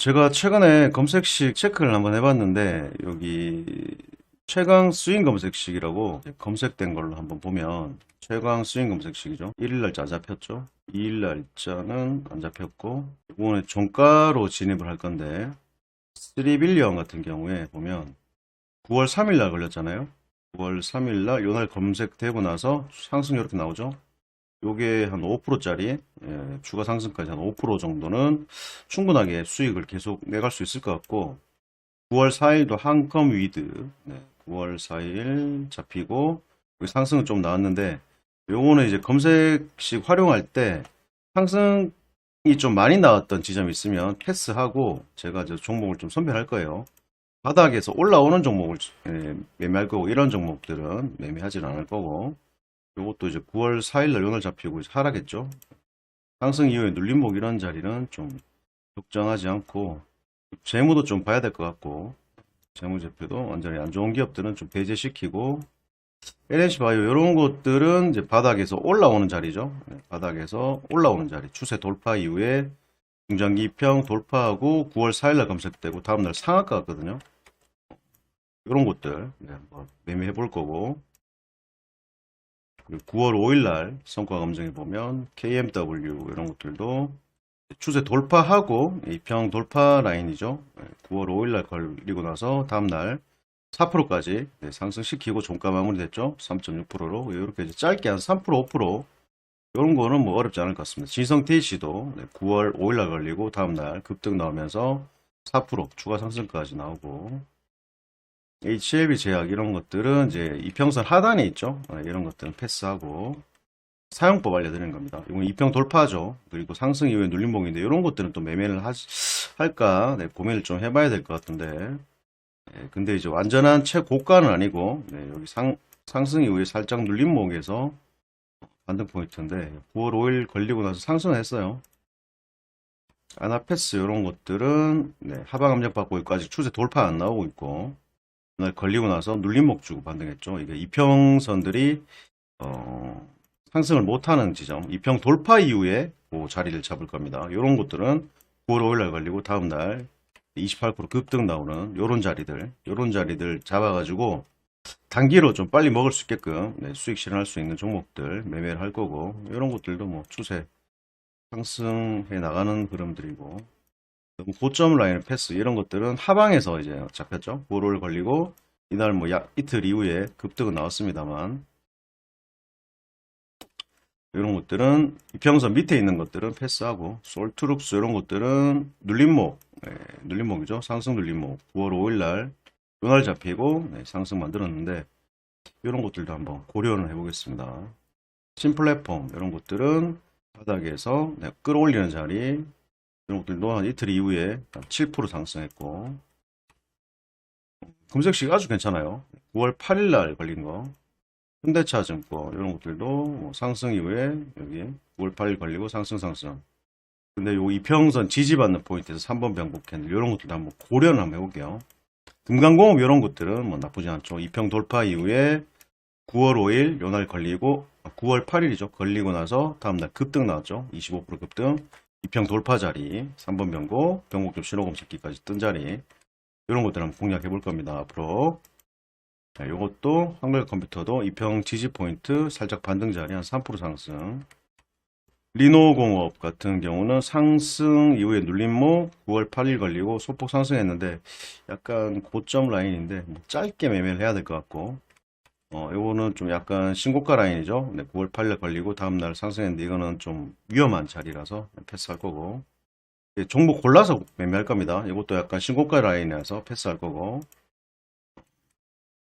제가 최근에 검색식 체크를 한번 해봤는데 여기 최강 스윙 검색식이라고 검색된 걸로 한번 보면 최강 스윙 검색식이죠. 1일 날짜 안 잡혔죠. 2일 날짜는 안 잡혔고 이번에 종가로 진입을 할 건데 3빌리언 같은 경우에 보면 9월 3일 날 걸렸잖아요. 9월 3일 날 요날 검색되고 나서 상승 이렇게 나오죠. 요게 한 5%짜리 추가 상승까지 한 5% 정도는 충분하게 수익을 계속 내갈 수 있을 것 같고 9월 4일도 한컴 위드 9월 4일 잡히고 여기 상승은 좀 나왔는데 요거는 이제 검색식 활용할 때 상승이 좀 많이 나왔던 지점이 있으면 패스하고 제가 이제 종목을 좀 선별할 거예요. 바닥에서 올라오는 종목을 매매할 거고 이런 종목들은 매매하진 않을 거고 요것도 이제 9월 4일날 오늘 잡히고 이제 하락했죠. 상승 이후에 눌림목 이런 자리는 좀 걱정하지 않고 재무도 좀 봐야 될 것 같고 재무제표도 완전히 안 좋은 기업들은 좀 배제시키고 LNC바이오 이런 것들은 이제 바닥에서 올라오는 자리죠. 바닥에서 올라오는 자리 추세 돌파 이후에 중장기 입형 돌파하고 9월 4일날 검색되고 다음날 상한가 같거든요. 이런 것들 한번 매매해 볼 거고 9월 5일날 성과 검증해 보면 KMW 이런 것들도 추세 돌파하고 입형 돌파 라인이죠. 9월 5일날 걸리고 나서 다음날 4%까지 상승시키고 종가 마무리됐죠. 3.6%로 이렇게 이제 짧게 한 3% 5% 이런 거는 뭐 어렵지 않을 것 같습니다. 진성 TC도 9월 5일날 걸리고 다음날 급등 나오면서 4% 추가 상승까지 나오고 HLB 제약 이런 것들은 이제 이평선 하단에 있죠. 이런 것들은 패스하고 사용법 알려드리는 겁니다. 이건 이평 돌파죠. 그리고 상승 이후에 눌림목인데 이런 것들은 또 매매를 할까 고민을 좀 해봐야 될 것 같은데 근데 이제 완전한 최고가는 아니고 여기 상승 이후에 살짝 눌림목에서 반등 포인트인데 9월 5일 걸리고 나서 상승했어요. 아나패스 이런 것들은 하방 압력 받고 있고 아직 추세 돌파 안 나오고 있고 그날 걸리고 나서 눌림목 주고 반등했죠. 이게 이평선들이 상승을 못하는 지점, 이평 돌파 이후에 그 자리를 잡을 겁니다. 이런 것들은 9월 5일날 걸리고 다음날 28% 급등 나오는 요런 자리들 잡아가지고 단기로 좀 빨리 먹을 수 있게끔 수익 실현할 수 있는 종목들 매매를 할 거고 이런 것들도 뭐 추세 상승해 나가는 흐름들이고 너무 고점 라인을 패스 이런 것들은 하방에서 이제 잡혔죠. 9월 5일 걸리고 이날 뭐 이틀 이후에 급등은 나왔습니다만 이런 것들은 이평선 밑에 있는 것들은 패스하고 솔트룩스 이런 것들은 눌림목 눌림목이죠. 상승 눌림목 9월 5일날 요날 잡히고 상승 만들었는데 이런 것들도 한번 고려를 해보겠습니다. 신플랫폼 이런 것들은 바닥에서 끌어올리는 자리 이런 것들도 한 이틀 이후에 7% 상승했고 검색식 아주 괜찮아요. 9월 8일날 걸린 거 현대차증권 이런 것들도 뭐 상승 이후에 여기 9월 8일 걸리고 상승. 근데 요 이평선 지지받는 포인트에서 3번 변곡 캔들 이런 것들도 한번 고려를 한번 해볼게요. 금강공업 이런 것들은 뭐 나쁘지 않죠. 이평 돌파 이후에 9월 5일 요날 걸리고 9월 8일이죠. 걸리고 나서 다음날 급등 나왔죠. 25% 급등. 이평 돌파 자리 3번 변곡점 신호금 잡기까지 뜬 자리 이런 것들 한번 공략해 볼 겁니다. 앞으로 자, 요것도 한글 컴퓨터도 이평 지지 포인트 살짝 반등 자리 한 3% 상승. 리노공업 같은 경우는 상승 이후에 눌림목 9월 8일 걸리고 소폭 상승했는데 약간 고점 라인인데 뭐 짧게 매매를 해야 될 것 같고 요거는 좀 약간 신고가 라인이죠. 9월 8일 걸리고 다음날 상승했는데 이거는 좀 위험한 자리라서 패스할 거고 종목 골라서 매매할 겁니다. 이것도 약간 신고가 라인이라서 패스할 거고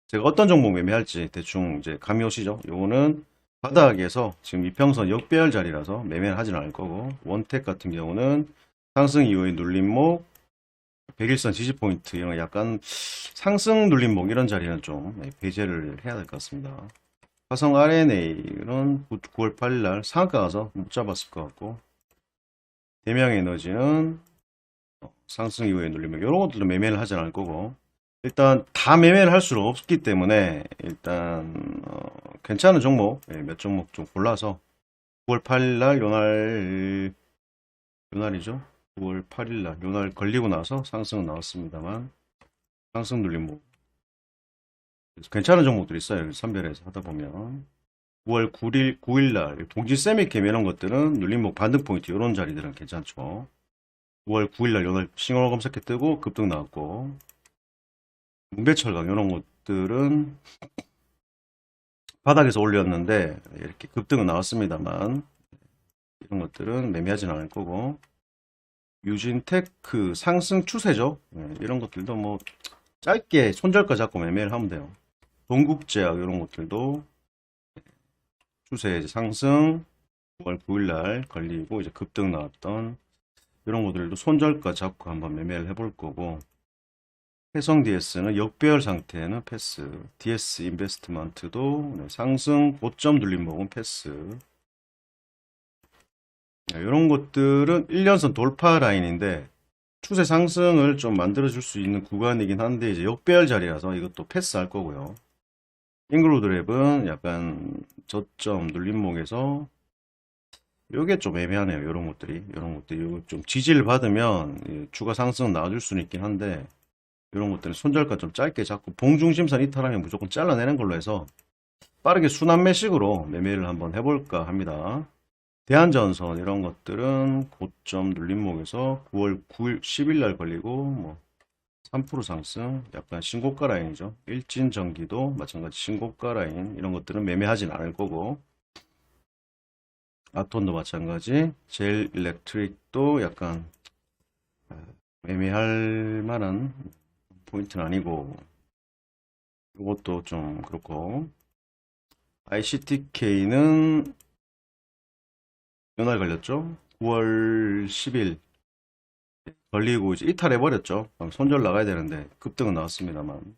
제가 어떤 종목 매매할지 대충 이제 감이 오시죠? 요거는 바닥에서 지금 이평선 역배열 자리라서 매매를 하진 않을 거고 원택 같은 경우는 상승 이후의 눌림목 100일선 지지포인트 이런 약간 상승 눌림목 이런 자리는 좀 배제를 해야 될 것 같습니다. 화성 RNA는 9월 8일 날 상한가 가서 못 잡았을 것 같고 대명에너지는 상승 이후에 눌림목 이런 것들도 매매를 하진 않을 거고 일단 다 매매를 할 수는 없기 때문에 일단 괜찮은 종목 몇 종목 좀 골라서 9월 8일 날 요날이죠. 9월 8일날 요날 걸리고 나서 상승은 나왔습니다만 상승 눌림 괜찮은 종목들이 있어요. 선별해서 하다 보면 9월 9일날 동지 세미캠 이런 것들은 눌림목 반등 포인트 이런 자리들은 괜찮죠. 9월 9일날 요날 신호 검색해 뜨고 급등 나왔고 문배철강 이런 것들은 바닥에서 올렸는데 이렇게 급등은 나왔습니다만 이런 것들은 매매하지는 않을 거고 유진테크 상승 추세죠. 이런 것들도 뭐 짧게 손절가 잡고 매매를 하면 돼요. 동국제약 이런 것들도 추세 상승 9월 9일날 걸리고 이제 급등 나왔던 이런 것들도 손절가 잡고 한번 매매를 해볼 거고 해성 DS는 역배열 상태는 패스, DS 인베스트먼트도 상승 고점 눌림목은 패스. 이런 것들은 1년선 돌파 라인인데 추세 상승을 좀 만들어줄 수 있는 구간이긴 한데 이제 역배열 자리라서 이것도 패스할 거고요. 잉글로드랩은 약간 저점 눌림목에서 요게 좀 애매하네요. 이런 것들이 요거 좀 지지를 받으면 추가 상승 나와줄 수는 있긴 한데 이런 것들은 손절가 좀 짧게 잡고 봉중심선 이탈하면 무조건 잘라내는 걸로 해서 빠르게 순환매식으로 매매를 한번 해볼까 합니다. 대한전선 이런 것들은 고점 눌림목에서 9월 9일 10일 날 걸리고 뭐 3% 상승 약간 신고가 라인이죠. 일진전기도 마찬가지 신고가 라인 이런 것들은 매매하진 않을 거고 아톤도 마찬가지 제일 일렉트릭도 약간 매매할 만한 포인트는 아니고 이것도 좀 그렇고 ICTK는 연말 걸렸죠. 9월 10일 걸리고 이제 이탈해 버렸죠. 손절 나가야 되는데 급등은 나왔습니다만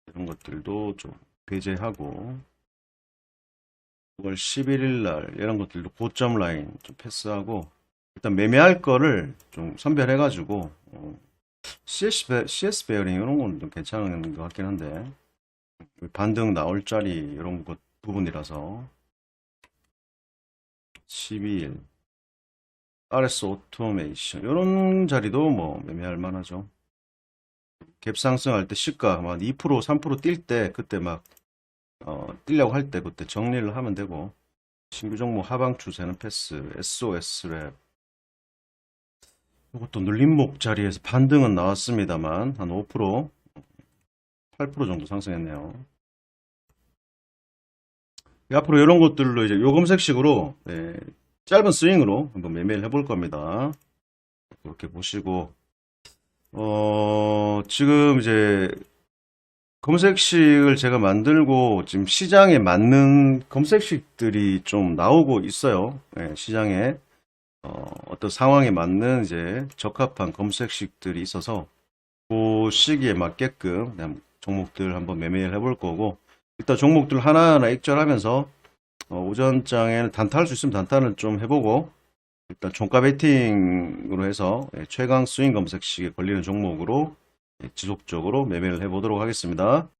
이런 것들도 좀 배제하고 9월 11일 날 이런 것들도 고점 라인 좀 패스하고 일단 매매할 거를 좀 선별해 가지고 CS 베어링 이런 건 좀 괜찮은 것 같긴 한데 반등 나올 자리 이런 것 부분이라서 12일 RS 오토메이션 이런 자리도 뭐 매매할 만하죠. 갭 상승할 때 시가 막 2% 3% 뛸 때 그때 막 뛰려고 할 때 그때 정리를 하면 되고 신규 종목 하방 추세는 패스 SOS랩 이것도 눌림목 자리에서 반등은 나왔습니다만 한 5% 8% 정도 상승했네요. 앞으로 이런 것들로 이제 요금색식으로 짧은 스윙으로 한번 매매를 해볼 겁니다. 그렇게 보시고 지금 이제 검색식을 제가 만들고 지금 시장에 맞는 검색식들이 좀 나오고 있어요. 시장에 어떤 상황에 맞는 이제 적합한 검색식들이 있어서 그 시기에 맞게끔 그냥 종목들 한번 매매를 해볼 거고 일단 종목들 하나하나 익절하면서 오전장에는 단타할 수 있으면 단타는 좀 해보고 일단 종가 베팅으로 해서 최강 스윙 검색식에 걸리는 종목으로 지속적으로 매매를 해보도록 하겠습니다.